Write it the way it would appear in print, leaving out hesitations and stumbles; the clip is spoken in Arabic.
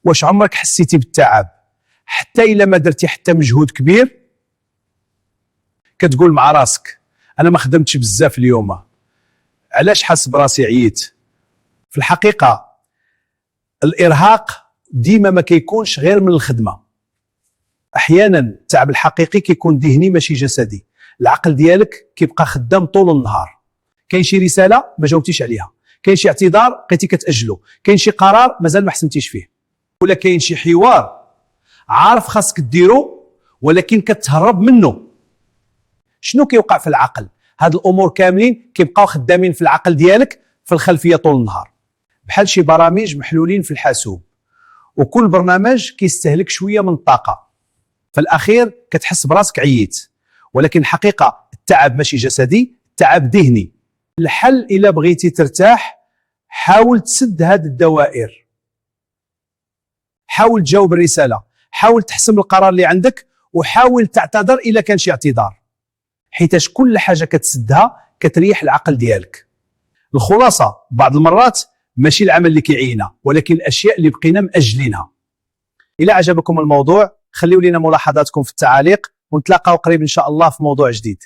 واش عمرك حسيتي بالتعب حتى الا ما درتي حتى مجهود كبير؟ كتقول مع راسك انا ما خدمتش بزاف اليوم، علاش حاس براسي عييت؟ في الحقيقه الارهاق ديما ما كيكونش غير من الخدمه. احيانا التعب الحقيقي كيكون ذهني ماشي جسدي. العقل ديالك كيبقى خدام طول النهار، كاين شي رساله ما جاوبتيش عليها، كاين شي اعتذار بقيتي كتاجلو، كاين شي قرار مازال ما حسمتيش فيه، ولا كاين شي حوار عارف خاصك ديرو ولكن كتهرب منه. شنو كيوقع في العقل؟ هاد الامور كاملين كيبقاو خدامين في العقل ديالك في الخلفيه طول النهار، بحال شي برامج محلولين في الحاسوب، وكل برنامج كيستهلك شويه من الطاقه. في الاخير كتحس براسك عييت، ولكن الحقيقه التعب ماشي جسدي، التعب ذهني. الحل الا بغيتي ترتاح حاول تسد هاد الدوائر، حاول تجاوب الرساله، حاول تحسم القرار اللي عندك، وحاول تعتذر الا كان شي اعتذار، حيتاش كل حاجه كتسدها كتريح العقل ديالك. الخلاصه بعض المرات ماشي العمل اللي كيعينا، ولكن الاشياء اللي بقينا ماجلينها. الى عجبكم الموضوع خليوا لنا ملاحظاتكم في التعاليق، ونتلاقاو قريب ان شاء الله في موضوع جديد.